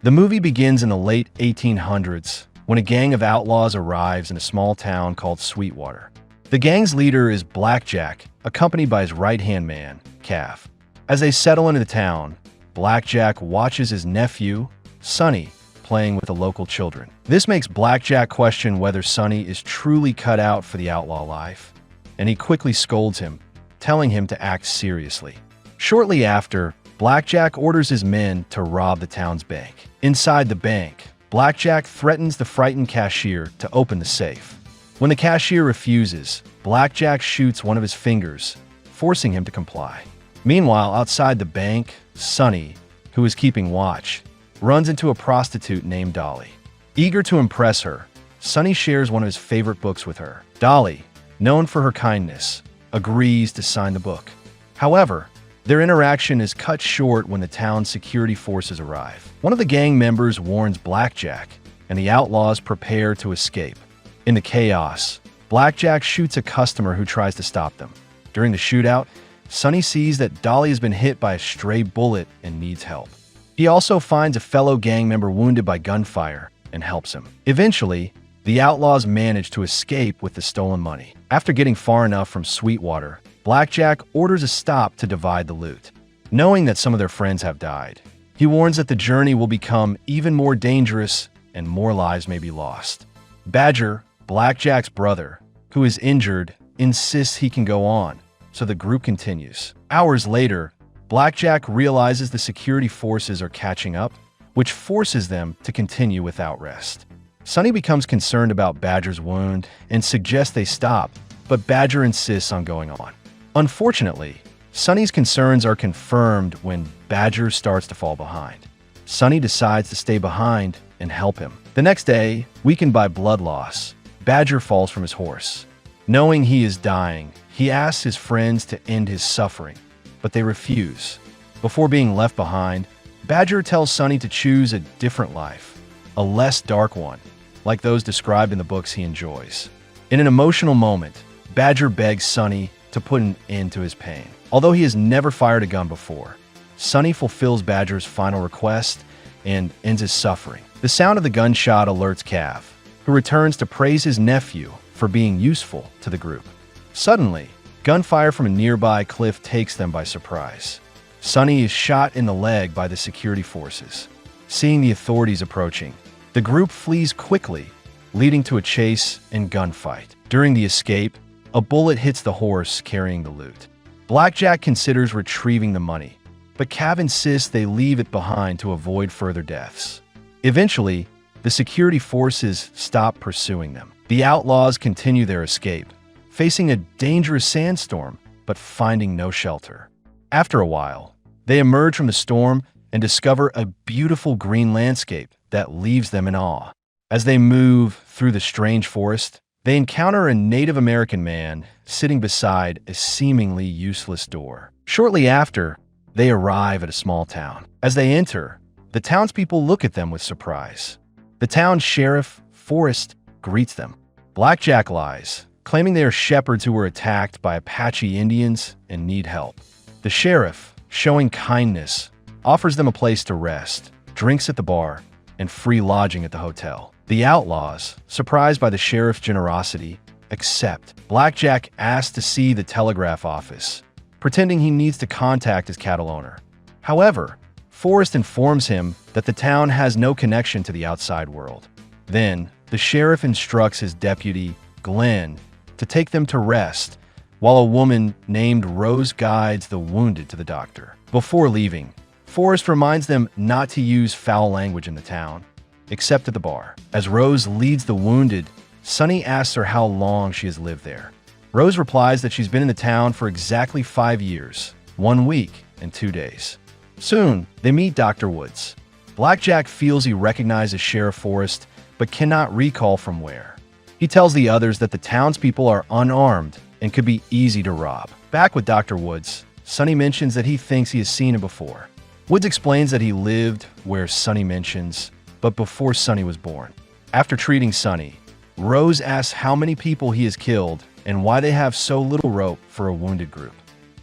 The movie begins in the late 1800s when a gang of outlaws arrives in a small town called Sweetwater. The gang's leader is Blackjack, accompanied by his right-hand man, Cav. As they settle into the town, Blackjack watches his nephew, Sonny, playing with the local children. This makes Blackjack question whether Sonny is truly cut out for the outlaw life, and he quickly scolds him, telling him to act seriously. Shortly after, Blackjack orders his men to rob the town's bank. Inside the bank, Blackjack threatens the frightened cashier to open the safe. When the cashier refuses, Blackjack shoots one of his fingers, forcing him to comply. Meanwhile, outside the bank, Sonny, who is keeping watch, runs into a prostitute named Dolly. Eager to impress her, Sonny shares one of his favorite books with her. Dolly, known for her kindness, agrees to sign the book. However, their interaction is cut short when the town's security forces arrive. One of the gang members warns Blackjack, and the outlaws prepare to escape. In the chaos, Blackjack shoots a customer who tries to stop them. During the shootout, Sonny sees that Dolly has been hit by a stray bullet and needs help. He also finds a fellow gang member wounded by gunfire and helps him. Eventually, the outlaws manage to escape with the stolen money. After getting far enough from Sweetwater, Blackjack orders a stop to divide the loot. Knowing that some of their friends have died, he warns that the journey will become even more dangerous and more lives may be lost. Badger, Blackjack's brother, who is injured, insists he can go on, so the group continues. Hours later, Blackjack realizes the security forces are catching up, which forces them to continue without rest. Sonny becomes concerned about Badger's wound and suggests they stop, but Badger insists on going on. Unfortunately, Sonny's concerns are confirmed when Badger starts to fall behind. Sonny decides to stay behind and help him. The next day, weakened by blood loss, Badger falls from his horse. Knowing he is dying, he asks his friends to end his suffering, but they refuse. Before being left behind, Badger tells Sonny to choose a different life, a less dark one, like those described in the books he enjoys. In an emotional moment, Badger begs Sonny to put an end to his pain. Although he has never fired a gun before, Sonny fulfills Badger's final request and ends his suffering. The sound of the gunshot alerts Cav, who returns to praise his nephew for being useful to the group. Suddenly, gunfire from a nearby cliff takes them by surprise. Sonny is shot in the leg by the security forces. Seeing the authorities approaching, the group flees quickly, leading to a chase and gunfight. During the escape, a bullet hits the horse carrying the loot. Blackjack considers retrieving the money, but Cav insists they leave it behind to avoid further deaths. Eventually, the security forces stop pursuing them. The outlaws continue their escape, facing a dangerous sandstorm, but finding no shelter. After a while, they emerge from the storm and discover a beautiful green landscape that leaves them in awe. As they move through the strange forest, they encounter a Native American man sitting beside a seemingly useless door. Shortly after, they arrive at a small town. As they enter, the townspeople look at them with surprise. The town's sheriff, Forrest, greets them. Blackjack lies, claiming they are shepherds who were attacked by Apache Indians and need help. The sheriff, showing kindness, offers them a place to rest, drinks at the bar, and free lodging at the hotel. The outlaws, surprised by the sheriff's generosity, accept. Blackjack asks to see the telegraph office, pretending he needs to contact his cattle owner. However, Forrest informs him that the town has no connection to the outside world. Then, the sheriff instructs his deputy, Glenn, to take them to rest, while a woman named Rose guides the wounded to the doctor. Before leaving, Forrest reminds them not to use foul language in the town, except at the bar. As Rose leads the wounded, Sonny asks her how long she has lived there. Rose replies that she's been in the town for exactly 5 years, 1 week, and 2 days. Soon, they meet Dr. Woods. Blackjack feels he recognizes Sheriff Forrest, but cannot recall from where. He tells the others that the townspeople are unarmed and could be easy to rob. Back with Dr. Woods, Sonny mentions that he thinks he has seen him before. Woods explains that he lived where Sonny mentions, but before Sonny was born. After treating Sonny, Rose asks how many people he has killed and why they have so little rope for a wounded group.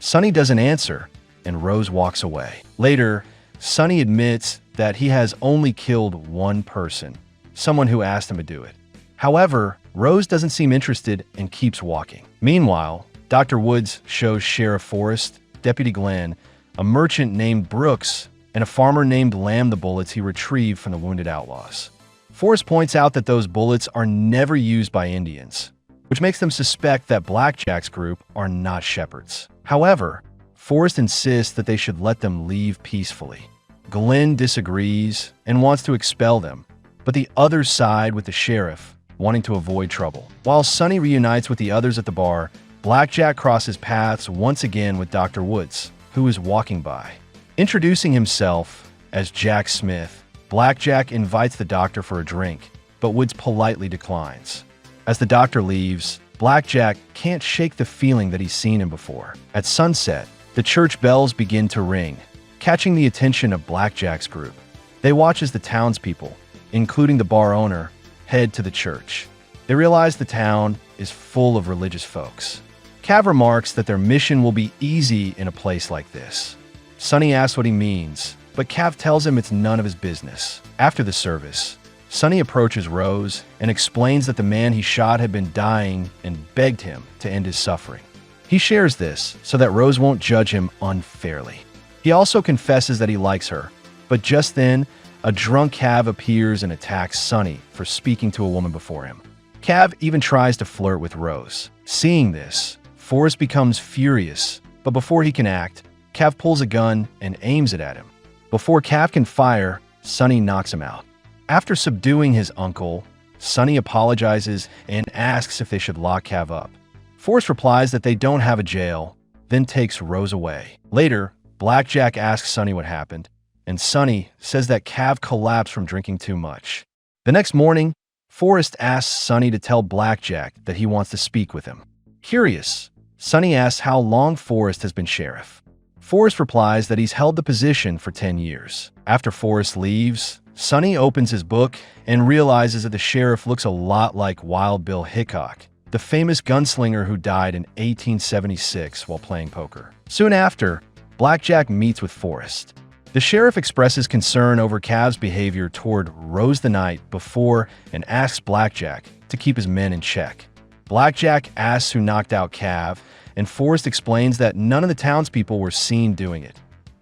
Sonny doesn't answer, and Rose walks away. Later, Sonny admits that he has only killed one person, someone who asked him to do it. However, Rose doesn't seem interested and keeps walking. Meanwhile, Dr. Woods shows Sheriff Forrest, Deputy Glenn, a merchant named Brooks, and a farmer named Lamb the bullets he retrieved from the wounded outlaws. Forrest points out that those bullets are never used by Indians, which makes them suspect that Blackjack's group are not shepherds. However, Forrest insists that they should let them leave peacefully. Glenn disagrees and wants to expel them, but the others side with the sheriff, wanting to avoid trouble. While Sonny reunites with the others at the bar, Blackjack crosses paths once again with Dr. Woods, who is walking by. Introducing himself as Jack Smith, Blackjack invites the doctor for a drink, but Woods politely declines. As the doctor leaves, Blackjack can't shake the feeling that he's seen him before. At sunset, the church bells begin to ring, catching the attention of Blackjack's group. They watch as the townspeople, including the bar owner, head to the church. They realize the town is full of religious folks. Cav remarks that their mission will be easy in a place like this. Sonny asks what he means, but Cav tells him it's none of his business. After the service, Sonny approaches Rose and explains that the man he shot had been dying and begged him to end his suffering. He shares this so that Rose won't judge him unfairly. He also confesses that he likes her, but just then, a drunk Cav appears and attacks Sonny for speaking to a woman before him. Cav even tries to flirt with Rose. Seeing this, Forrest becomes furious, but before he can act, Cav pulls a gun and aims it at him. Before Cav can fire, Sonny knocks him out. After subduing his uncle, Sonny apologizes and asks if they should lock Cav up. Forrest replies that they don't have a jail, then takes Rose away. Later, Blackjack asks Sonny what happened, and Sonny says that Cav collapsed from drinking too much. The next morning, Forrest asks Sonny to tell Blackjack that he wants to speak with him. Curious, Sonny asks how long Forrest has been sheriff. Forrest replies that he's held the position for 10 years. After Forrest leaves, Sonny opens his book and realizes that the sheriff looks a lot like Wild Bill Hickok, the famous gunslinger who died in 1876 while playing poker. Soon after, Blackjack meets with Forrest. The sheriff expresses concern over Cav's behavior toward Rose the night before and asks Blackjack to keep his men in check. Blackjack asks who knocked out Cav, and Forrest explains that none of the townspeople were seen doing it.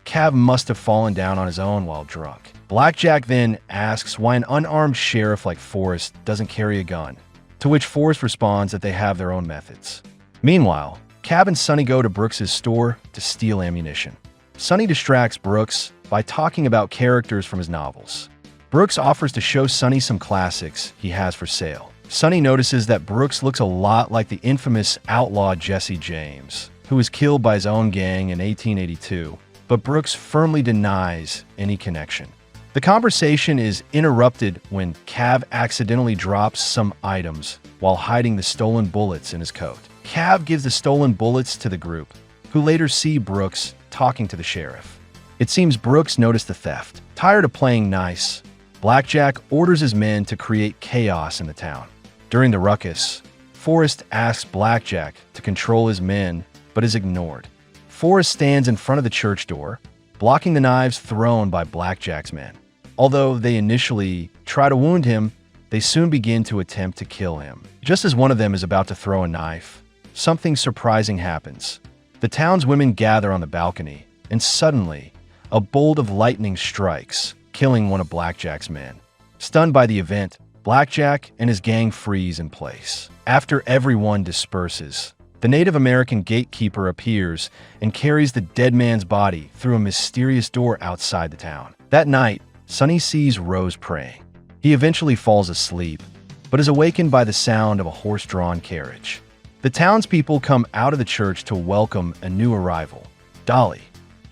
Cav must have fallen down on his own while drunk. Blackjack then asks why an unarmed sheriff like Forrest doesn't carry a gun, to which Forrest responds that they have their own methods. Meanwhile, Cav and Sonny go to Brooks' store to steal ammunition. Sonny distracts Brooks by talking about characters from his novels. Brooks offers to show Sonny some classics he has for sale. Sonny notices that Brooks looks a lot like the infamous outlaw Jesse James, who was killed by his own gang in 1882, but Brooks firmly denies any connection. The conversation is interrupted when Cav accidentally drops some items while hiding the stolen bullets in his coat. Cav gives the stolen bullets to the group, who later see Brooks talking to the sheriff. It seems Brooks noticed the theft. Tired of playing nice, Blackjack orders his men to create chaos in the town. During the ruckus, Forrest asks Blackjack to control his men, but is ignored. Forrest stands in front of the church door, blocking the knives thrown by Blackjack's men. Although they initially try to wound him, they soon begin to attempt to kill him. Just as one of them is about to throw a knife, something surprising happens. The town's women gather on the balcony, and suddenly, a bolt of lightning strikes, killing one of Blackjack's men. Stunned by the event, Blackjack and his gang freeze in place. After everyone disperses, the Native American gatekeeper appears and carries the dead man's body through a mysterious door outside the town. That night, Sonny sees Rose praying. He eventually falls asleep, but is awakened by the sound of a horse-drawn carriage. The townspeople come out of the church to welcome a new arrival, Dolly.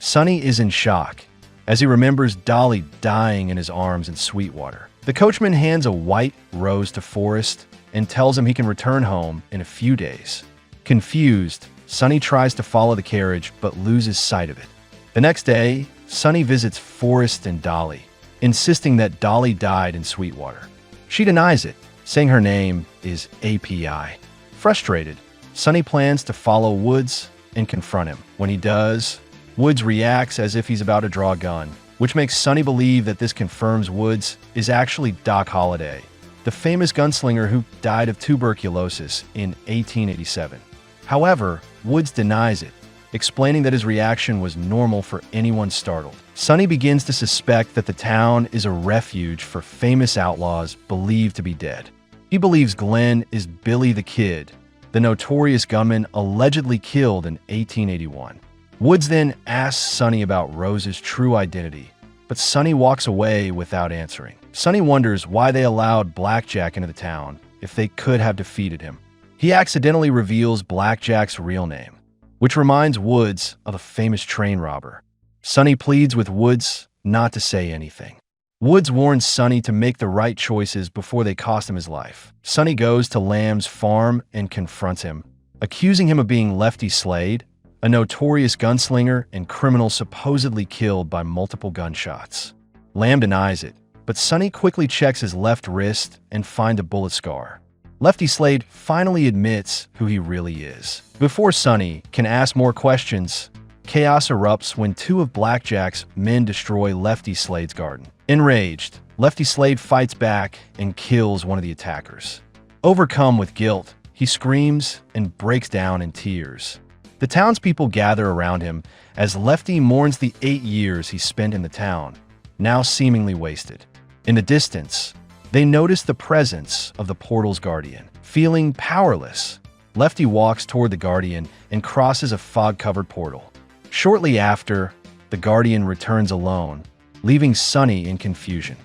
Sonny is in shock, as he remembers Dolly dying in his arms in Sweetwater. The coachman hands a white rose to Forrest and tells him he can return home in a few days. Confused, Sonny tries to follow the carriage but loses sight of it. The next day, Sonny visits Forrest and Dolly, insisting that Dolly died in Sweetwater. She denies it, saying her name is API. Frustrated, Sonny plans to follow Woods and confront him. When he does, Woods reacts as if he's about to draw a gun, which makes Sonny believe that this confirms Woods is actually Doc Holliday, the famous gunslinger who died of tuberculosis in 1887. However, Woods denies it, explaining that his reaction was normal for anyone startled. Sonny begins to suspect that the town is a refuge for famous outlaws believed to be dead. He believes Glenn is Billy the Kid, the notorious gunman allegedly killed in 1881. Woods then asks Sonny about Rose's true identity, but Sonny walks away without answering. Sonny wonders why they allowed Blackjack into the town if they could have defeated him. He accidentally reveals Blackjack's real name, which reminds Woods of a famous train robber. Sonny pleads with Woods not to say anything. Woods warns Sonny to make the right choices before they cost him his life. Sonny goes to Lamb's farm and confronts him, accusing him of being Lefty Slade, a notorious gunslinger and criminal supposedly killed by multiple gunshots. Lamb denies it, but Sonny quickly checks his left wrist and finds a bullet scar. Lefty Slade finally admits who he really is. Before Sonny can ask more questions, chaos erupts when two of Blackjack's men destroy Lefty Slade's garden. Enraged, Lefty Slade fights back and kills one of the attackers. Overcome with guilt, he screams and breaks down in tears. The townspeople gather around him as Lefty mourns the 8 years he spent in the town, now seemingly wasted. In the distance, they notice the presence of the portal's guardian. Feeling powerless, Lefty walks toward the guardian and crosses a fog-covered portal. Shortly after, the guardian returns alone, leaving Sonny in confusion.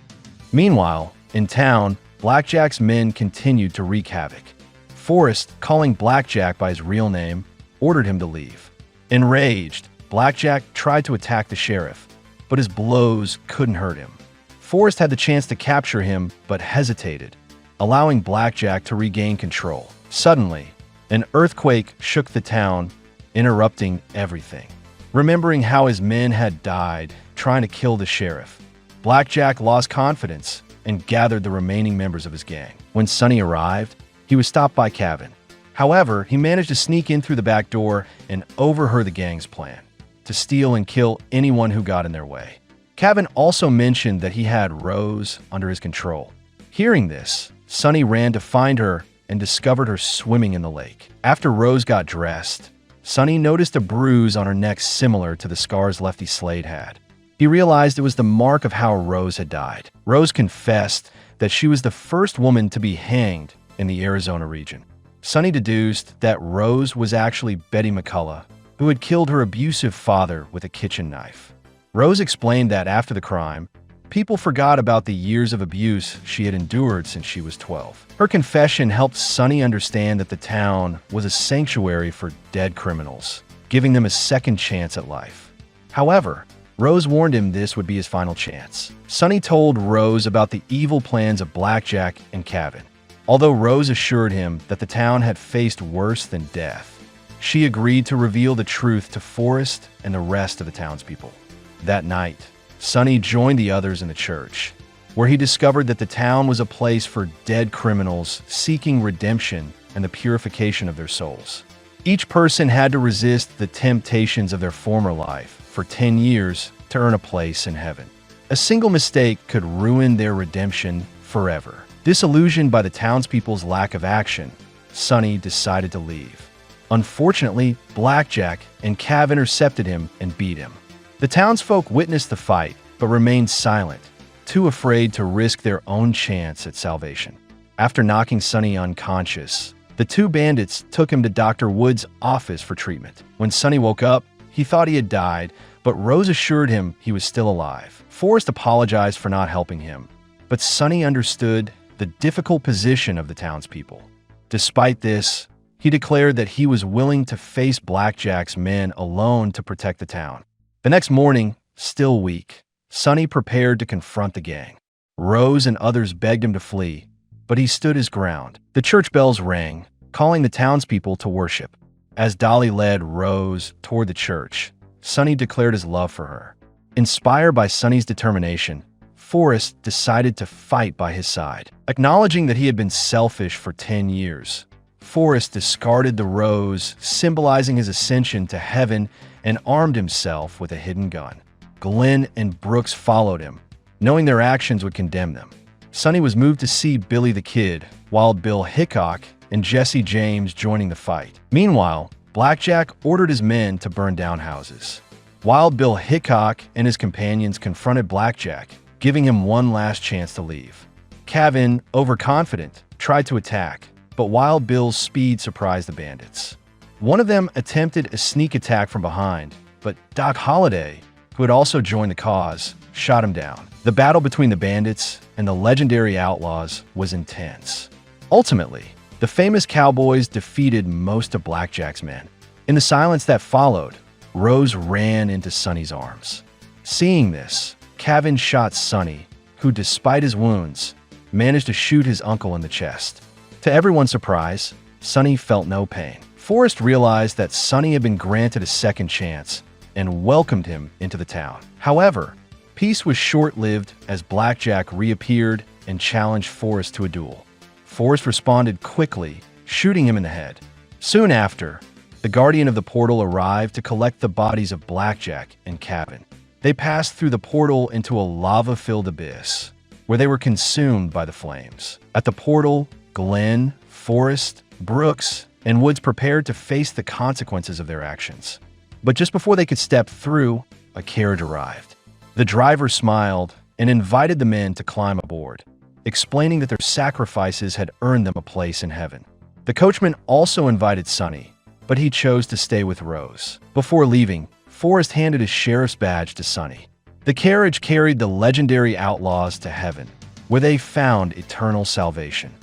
Meanwhile, in town, Blackjack's men continued to wreak havoc. Forrest, calling Blackjack by his real name, ordered him to leave. Enraged, Blackjack tried to attack the sheriff, but his blows couldn't hurt him. Forrest had the chance to capture him, but hesitated, allowing Blackjack to regain control. Suddenly, an earthquake shook the town, interrupting everything. Remembering how his men had died trying to kill the sheriff, Blackjack lost confidence and gathered the remaining members of his gang. When Sonny arrived, he was stopped by Cavan. However, he managed to sneak in through the back door and overheard the gang's plan to steal and kill anyone who got in their way. Cavan also mentioned that he had Rose under his control. Hearing this, Sonny ran to find her and discovered her swimming in the lake. After Rose got dressed, Sonny noticed a bruise on her neck similar to the scars Lefty Slade had. He realized it was the mark of how Rose had died. Rose confessed that she was the first woman to be hanged in the Arizona region. Sonny deduced that Rose was actually Betty McCullough, who had killed her abusive father with a kitchen knife. Rose explained that after the crime, people forgot about the years of abuse she had endured since she was 12. Her confession helped Sonny understand that the town was a sanctuary for dead criminals, giving them a second chance at life. However, Rose warned him this would be his final chance. Sonny told Rose about the evil plans of Blackjack and Cavan. Although Rose assured him that the town had faced worse than death, she agreed to reveal the truth to Forrest and the rest of the townspeople. That night, Sonny joined the others in the church, where he discovered that the town was a place for dead criminals seeking redemption and the purification of their souls. Each person had to resist the temptations of their former life for 10 years to earn a place in heaven. A single mistake could ruin their redemption forever. Disillusioned by the townspeople's lack of action, Sonny decided to leave. Unfortunately, Blackjack and Cav intercepted him and beat him. The townsfolk witnessed the fight, but remained silent, too afraid to risk their own chance at salvation. After knocking Sonny unconscious, the two bandits took him to Dr. Wood's office for treatment. When Sonny woke up, he thought he had died, but Rose assured him he was still alive. Forrest apologized for not helping him, but Sonny understood the difficult position of the townspeople. Despite this, he declared that he was willing to face Blackjack's men alone to protect the town. The next morning, still weak, Sonny prepared to confront the gang. Rose and others begged him to flee, but he stood his ground. The church bells rang, calling the townspeople to worship. As Dolly led Rose toward the church, Sonny declared his love for her. Inspired by Sonny's determination, Forrest decided to fight by his side. Acknowledging that he had been selfish for 10 years, Forrest discarded the rose, symbolizing his ascension to heaven, and armed himself with a hidden gun. Glenn and Brooks followed him, knowing their actions would condemn them. Sonny was moved to see Billy the Kid, Wild Bill Hickok, and Jesse James joining the fight. Meanwhile, Blackjack ordered his men to burn down houses. Wild Bill Hickok and his companions confronted Blackjack, giving him one last chance to leave. Kevin, overconfident, tried to attack, but Wild Bill's speed surprised the bandits. One of them attempted a sneak attack from behind, but Doc Holliday, who had also joined the cause, shot him down. The battle between the bandits and the legendary outlaws was intense. Ultimately, the famous cowboys defeated most of Blackjack's men. In the silence that followed, Rose ran into Sonny's arms. Seeing this, Kevin shot Sonny, who, despite his wounds, managed to shoot his uncle in the chest. To everyone's surprise, Sonny felt no pain. Forrest realized that Sonny had been granted a second chance and welcomed him into the town. However, peace was short-lived as Blackjack reappeared and challenged Forrest to a duel. Forrest responded quickly, shooting him in the head. Soon after, the Guardian of the Portal arrived to collect the bodies of Blackjack and Kevin. They passed through the portal into a lava-filled abyss, where they were consumed by the flames. At the portal, Glenn, Forrest, Brooks, and Woods prepared to face the consequences of their actions. But just before they could step through, a carriage arrived. The driver smiled and invited the men to climb aboard, explaining that their sacrifices had earned them a place in heaven. The coachman also invited Sonny, but he chose to stay with Rose. Before leaving, Forrest handed his sheriff's badge to Sonny. The carriage carried the legendary outlaws to heaven, where they found eternal salvation.